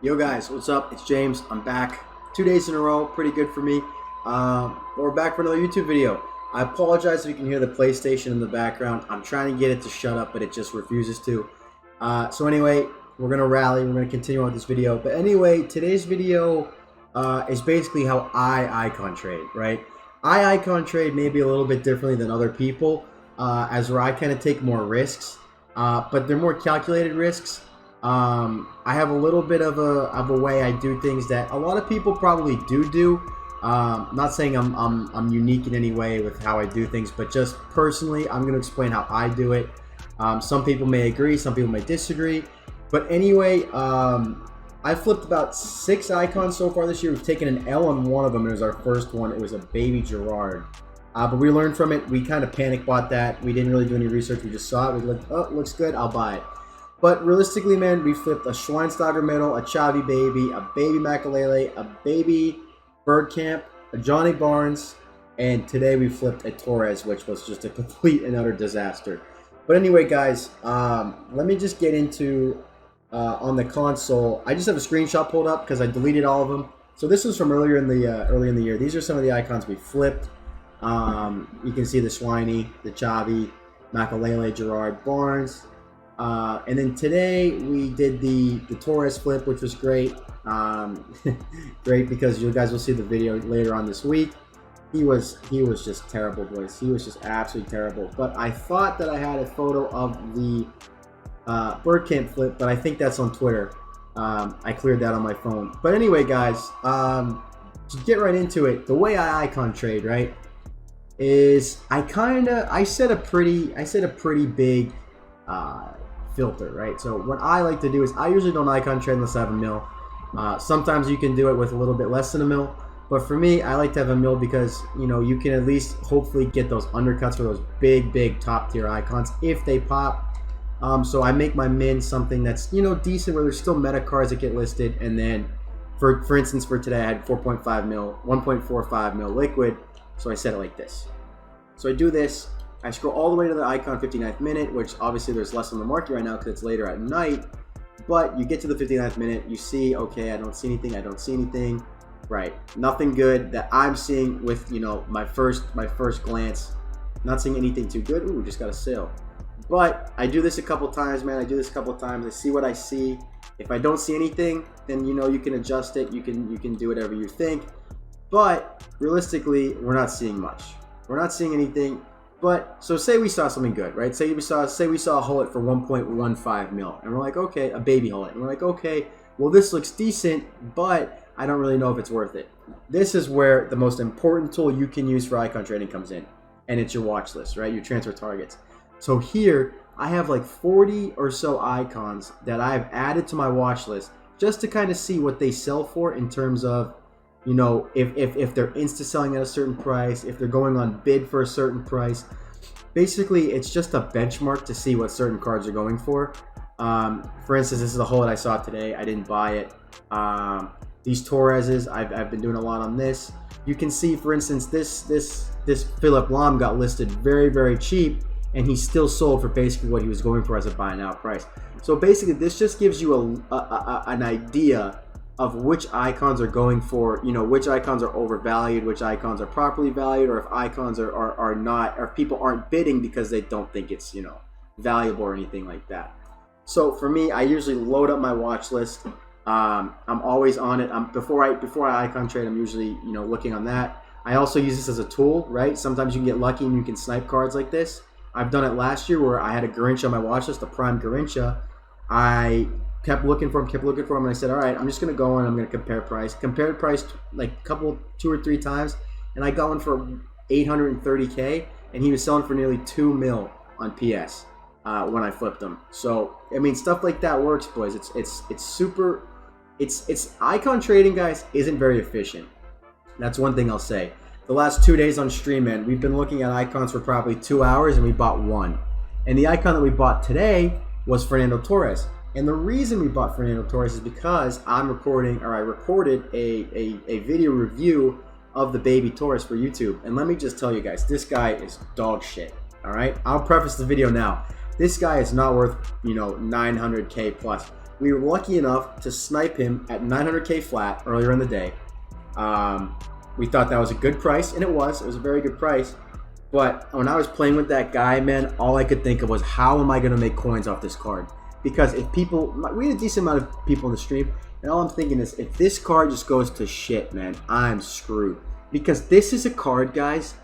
Yo guys, what's up? It's James. I'm back 2 days in a row. Pretty good for me. We're back for another YouTube video. I apologize if you can hear the PlayStation in the background. I'm trying to get it to shut up, but it just refuses to. So anyway, we're going to rally. We're going to continue on with this video. But anyway, today's video is basically how I icon trade, right? I icon trade maybe a little bit differently than other people, as where I kind of take more risks, but they're more calculated risks. I have a little bit of a way I do things that a lot of people probably do. Not saying I'm unique in any way with how I do things, but just personally, I'm going to explain how I do it. Some people may agree, some people may disagree. But anyway, I flipped about 6 icons so far this year. We've taken an L on one of them. It was our first one. It was a baby Gerard. But we learned from it. We kind of panic bought that. We didn't really do any research. We just saw it. We looked, oh, it looks good. I'll buy it. But realistically, man, we flipped a Schweinsteiger middle, a Xavi baby, a baby Makalele, a baby Bergkamp, a Johnny Barnes, and today we flipped a Torres, which was just a complete and utter disaster. But anyway, guys, let me just get into on the console. I just have a screenshot pulled up because I deleted all of them. So this was from early in the year. These are some of the icons we flipped. You can see the Schweini, the Xavi, Makalele, Gerard, Barnes. And then today we did the Torres flip, which was great. Great because you guys will see the video later on this week. He was just terrible, boys. He was just absolutely terrible. But I thought that I had a photo of the Bergkamp flip, but I think that's on Twitter. I cleared that on my phone. But anyway, guys, to get right into it, the way I icon trade, right, is I set a pretty big filter, right? So what I like to do is I usually don't icon trade unless I have a mil. Sometimes you can do it with a little bit less than a mil, but for me, I like to have a mil because, you know, you can at least hopefully get those undercuts for those big top tier icons if they pop. So I make my min something that's, you know, decent, where there's still meta cards that get listed, and then for instance, for today I had 4.5 mil, 1.45 mil liquid, so I set it like this. So I do this. I scroll all the way to the icon 59th minute, which obviously there's less on the market right now because it's later at night. But you get to the 59th minute, you see, okay, I don't see anything. Right, nothing good that I'm seeing with, you know, my first glance. Not seeing anything too good. Ooh, just got a sale. But I do this a couple times, man. I see what I see. If I don't see anything, then, you know, you can adjust it. You can do whatever you think. But realistically, we're not seeing much. We're not seeing anything. But so say we saw something good, right? Say we saw a hullet for 1.15 mil, and we're like, okay, a baby hullet, and we're like, okay, well, this looks decent, but I don't really know if it's worth it. This is where the most important tool you can use for icon trading comes in, and it's your watch list, right? Your transfer targets. So here I have like 40 or so icons that I've added to my watch list just to kind of see what they sell for in terms of, you know, if they're insta selling at a certain price, if they're going on bid for a certain price. Basically, it's just a benchmark to see what certain cards are going for. For instance, this is a hullet I saw today. I didn't buy it. These Torreses, I've been doing a lot on this. You can see, for instance, this Philipp Lahm got listed very cheap, and he still sold for basically what he was going for as a buy now price. So basically, this just gives you an idea of which icons are going for, you know, which icons are overvalued, which icons are properly valued, or if icons are not, or if people aren't bidding because they don't think it's, you know, valuable or anything like that. So for me, I usually load up my watch list. I'm always on it. Before I icon trade, I'm usually, you know, looking on that. I also use this as a tool, right? Sometimes you can get lucky and you can snipe cards like this. I've done it last year where I had a Garrincha on my watch list, a prime Garrincha. I kept looking for him, and I said, all right, I'm just going to go and I'm going to compare price. Compared price like two or three times, and I got one for 830K, and he was selling for nearly 2 mil on PS when I flipped him. So, I mean, stuff like that works, boys. It's icon trading, guys, isn't very efficient. That's one thing I'll say. The last 2 days on stream, man, we've been looking at icons for probably 2 hours, and we bought one. And the icon that we bought today was Fernando Torres. And the reason we bought Fernando Torres is because I recorded a video review of the baby Torres for YouTube. And let me just tell you guys, this guy is dog shit. All right, I'll preface the video now. This guy is not worth, you know, 900K plus. We were lucky enough to snipe him at 900K flat earlier in the day. We thought that was a good price, and it was a very good price. But when I was playing with that guy, man, all I could think of was, how am I going to make coins off this card? Because if people, we had a decent amount of people in the stream, and all I'm thinking is, if this card just goes to shit, man, I'm screwed. Because this is a card, guys,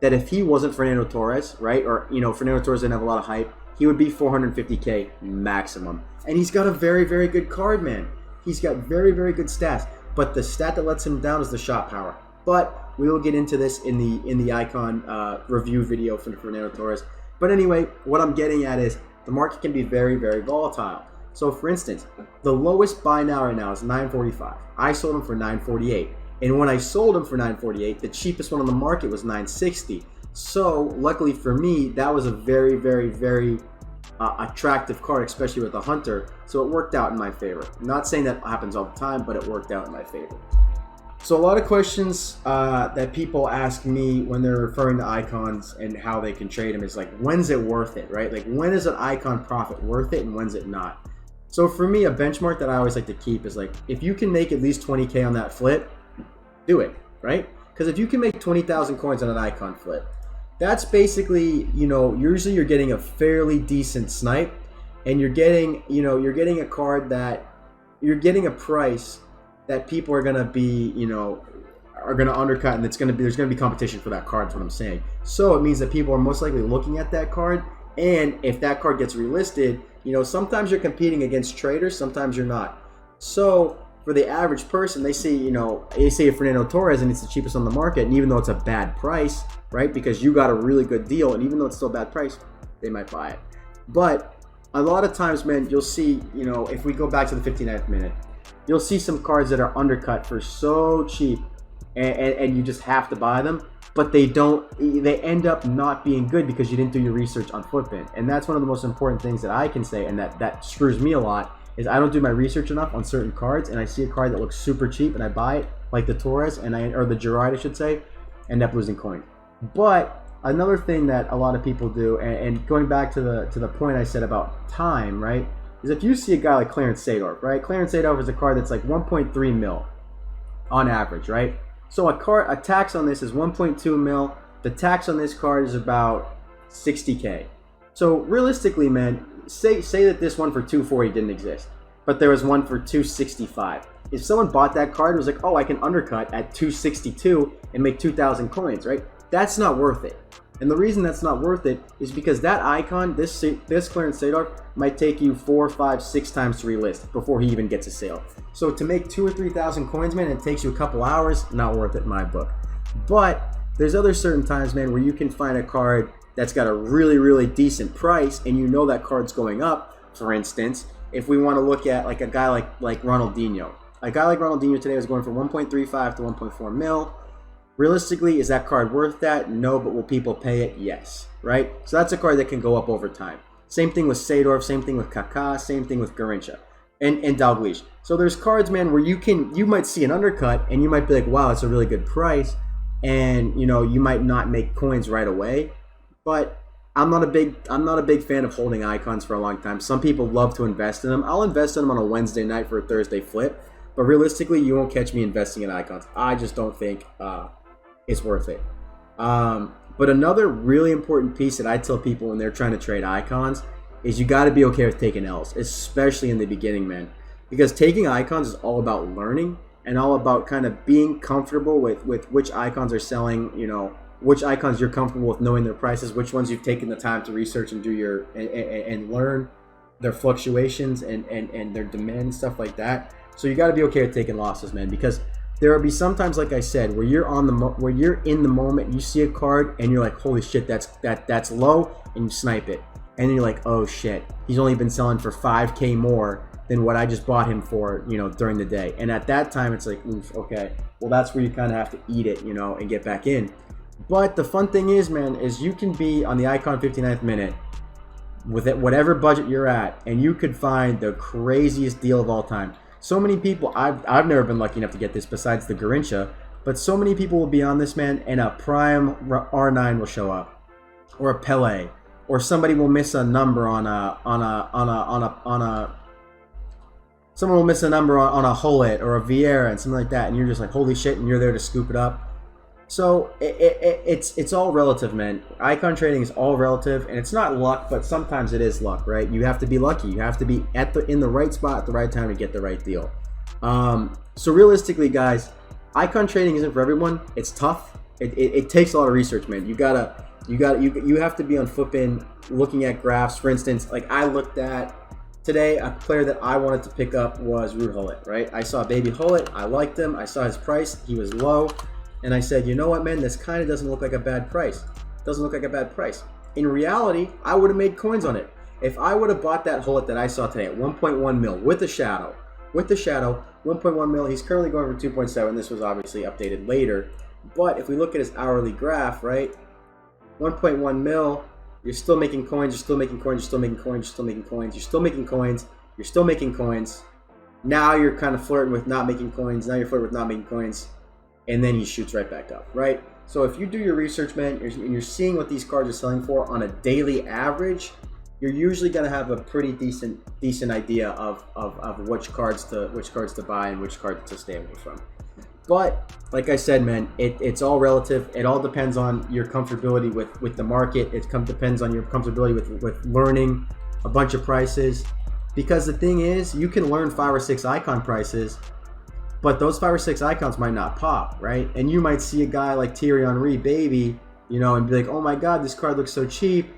that if he wasn't Fernando Torres, right, or, you know, Fernando Torres didn't have a lot of hype, he would be 450K maximum. And he's got a very, very good card, man. He's got very, very good stats. But the stat that lets him down is the shot power. But we will get into this in the icon review video for Fernando Torres. But anyway, what I'm getting at is the market can be very, very volatile. So for instance, the lowest buy now right now is 945. I sold him for 948. And when I sold him for 948, the cheapest one on the market was 960. So luckily for me, that was a very, very, very attractive card, especially with a hunter. So it worked out in my favor. I'm not saying that happens all the time, but it worked out in my favor. So a lot of questions that people ask me when they're referring to icons and how they can trade them is like, when's it worth it, right? Like, when is an icon profit worth it and when's it not? So for me, a benchmark that I always like to keep is like, if you can make at least 20K on that flip, do it, right? Because if you can make 20,000 coins on an icon flip, that's basically, you know, usually you're getting a fairly decent snipe, and you're getting, you know, you're getting a card that, you're getting a price that people are gonna be, you know, are gonna undercut, and it's gonna be, there's gonna be competition for that card. Is what I'm saying. So it means that people are most likely looking at that card, and if that card gets relisted, you know, sometimes you're competing against traders, sometimes you're not. So for the average person, they see, you know, they see a Fernando Torres and it's the cheapest on the market, and even though it's a bad price, right, because you got a really good deal, and even though it's still a bad price, they might buy it. But a lot of times, man, you'll see, you know, if we go back to the 59th minute, you'll see some cards that are undercut for so cheap, and you just have to buy them, but they end up not being good because you didn't do your research on Flipbin. And that's one of the most important things that I can say, and that screws me a lot, is I don't do my research enough on certain cards, and I see a card that looks super cheap and I buy it, like the Torres, or the Gerard, I should say, end up losing coin. But another thing that a lot of people do, and going back to the point I said about time, right, is if you see a guy like Clarence Seedorf, right? Clarence Seedorf is a card that's like 1.3 mil on average, right? So a tax on this is 1.2 mil. The tax on this card is about 60K. So realistically, man, say that this one for 240 didn't exist, but there was one for 265. If someone bought that card and was like, oh, I can undercut at 262 and make 2,000 coins, right? That's not worth it. And the reason that's not worth it is because that icon, this Clarence Seedorf, might take you 4, 5, 6 times to relist before he even gets a sale. So to make 2,000 or 3,000 coins, man, it takes you a couple hours. Not worth it in my book. But there's other certain times, man, where you can find a card that's got a really, really decent price, and you know that card's going up. For instance, if we want to look at like a guy like Ronaldinho. A guy like Ronaldinho today was going from 1.35 to 1.4 mil. Realistically, is that card worth that? No, but will people pay it? Yes, right? So that's a card that can go up over time. Same thing with Seedorf, same thing with Kaká, same thing with Garrincha and Dalglish. So there's cards, man, where you might see an undercut and you might be like, wow, it's a really good price, and you know, you might not make coins right away. But I'm not a big fan of holding icons for a long time. Some people love to invest in them. I'll invest in them on a Wednesday night for a Thursday flip, but realistically, you won't catch me investing in icons. I just don't think it's worth it. But another really important piece that I tell people when they're trying to trade icons is you got to be okay with taking L's, especially in the beginning, man. Because taking icons is all about learning and all about kind of being comfortable with which icons are selling, you know, which icons you're comfortable with knowing their prices, which ones you've taken the time to research and do your and learn their fluctuations and their demand and stuff like that. So you got to be okay with taking losses, man, because there will be sometimes, like I said, where you're in the moment, you see a card and you're like, holy shit, that's low, and you snipe it, and then you're like, oh shit, he's only been selling for 5K more than what I just bought him for, you know, during the day. And at that time, it's like, oof, okay, well, that's where you kind of have to eat it, you know, and get back in. But the fun thing is, man, is you can be on the Icon 59th minute with it, whatever budget you're at, and you could find the craziest deal of all time. So many people, I've never been lucky enough to get this besides the Garrincha, but so many people will be on this, man, and a prime R9 will show up, or a Pele, or somebody will miss a number on a someone will miss a number on a Hullet or a Vieira and something like that, and you're just like, holy shit, and you're there to scoop it up. So it's all relative, man. Icon trading is all relative, and it's not luck, but sometimes it is luck, right? You have to be lucky. You have to be in the right spot at the right time to get the right deal. So realistically, guys, icon trading isn't for everyone. It's tough. It takes a lot of research, man. You have to be on Footbin looking at graphs. For instance, like I looked at today, a player that I wanted to pick up was Ruud Hullet, right? I saw Baby Hullet. I liked him. I saw his price. He was low. And I said, you know what, man, this kind of doesn't look like a bad price. Doesn't look like a bad price. In reality, I would have made coins on it. If I would have bought that Hullet that I saw today at 1.1 mil with the shadow, 1.1 mil, he's currently going for 2.7. This was obviously updated later. But if we look at his hourly graph, right, 1.1 mil, you're still making coins, you're still making coins, you're still making coins, you're still making coins, you're still making coins, you're still making coins. Now you're kind of flirting with not making coins. Now you're flirting with not making coins. And then he shoots right back up, right? So if you do your research, man, and you're seeing what these cards are selling for on a daily average, you're usually going to have a pretty decent idea of which cards to buy and which cards to stay away from. But like I said, man, it's all relative. It all depends on your comfortability with the market. It depends on your comfortability with learning a bunch of prices. Because the thing is, you can learn 5 or 6 icon prices, but those 5 or 6 icons might not pop, right? And you might see a guy like Thierry Henry, baby, you know, and be like, oh my God, this card looks so cheap.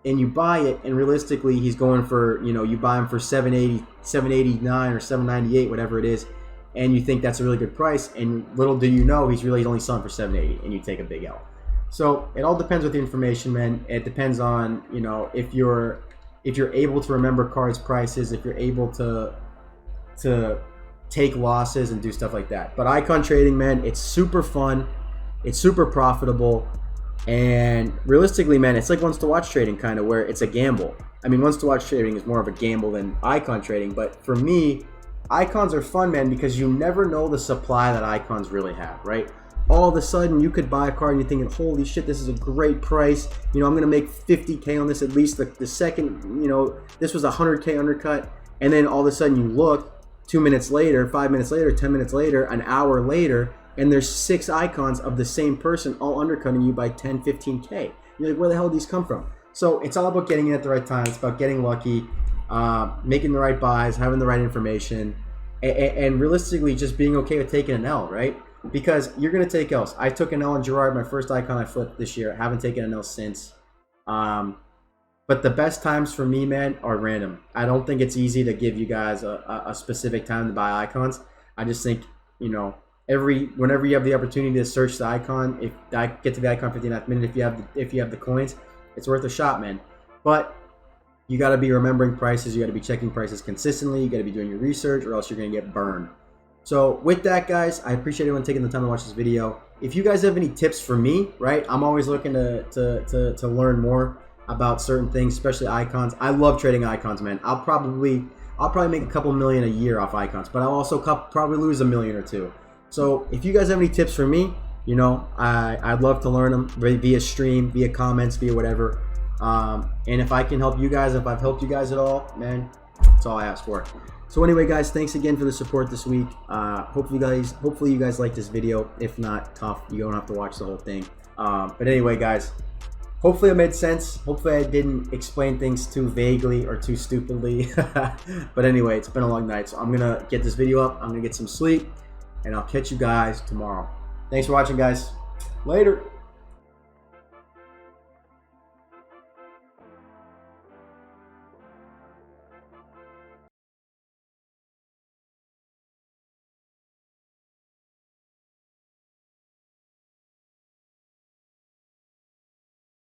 And you buy it, and realistically, he's going for, you know, you buy him for 780, 789 or 798, whatever it is, and you think that's a really good price. And little do you know, he's only selling for 780, and you take a big L. So it all depends with the information, man. It depends on, you know, if you're able to remember cards' prices, if you're able to take losses and do stuff like that. But icon trading, man, it's super fun, it's super profitable, and realistically, man, it's like wants to watch trading, kind of, where it's a gamble. I mean, wants to watch trading is more of a gamble than icon trading, but for me, icons are fun, man, because you never know the supply that icons really have, right? All of a sudden, you could buy a card and you're thinking, holy shit, this is a great price. You know, I'm going to make 50K on this at least. The second, you know, this was a 100K undercut, and then all of a sudden you look, 2 minutes later, 5 minutes later, 10 minutes later, an hour later, and there's 6 icons of the same person all undercutting you by 10, 15K. You're like, where the hell did these come from? So it's all about getting in at the right time. It's about getting lucky, making the right buys, having the right information, and realistically just being okay with taking an L, right? Because you're going to take L's. I took an L on Gerard, my first icon I flipped this year. I haven't taken an L since. But the best times for me, man, are random. I don't think it's easy to give you guys a specific time to buy icons. I just think, you know, whenever you have the opportunity to search the icon, if I get to the icon 59th minute, if you have the coins, it's worth a shot, man. But you got to be remembering prices. You got to be checking prices consistently. You got to be doing your research, or else you're going to get burned. So with that, guys, I appreciate everyone taking the time to watch this video. If you guys have any tips for me, right, I'm always looking to learn more about certain things, especially icons. I love trading icons, man. I'll probably make a couple million a year off icons, but I'll also probably lose $1 million or $2 million. So if you guys have any tips for me, you know, I'd love to learn them via stream, via comments, via whatever. And if I can help you guys, if I've helped you guys at all, man, that's all I ask for. So anyway, guys, thanks again for the support this week. Hopefully you guys like this video. If not, tough, you don't have to watch the whole thing. But anyway, guys, hopefully it made sense. Hopefully I didn't explain things too vaguely or too stupidly. But anyway, it's been a long night, so I'm gonna get this video up. I'm gonna get some sleep, and I'll catch you guys tomorrow. Thanks for watching, guys. Later.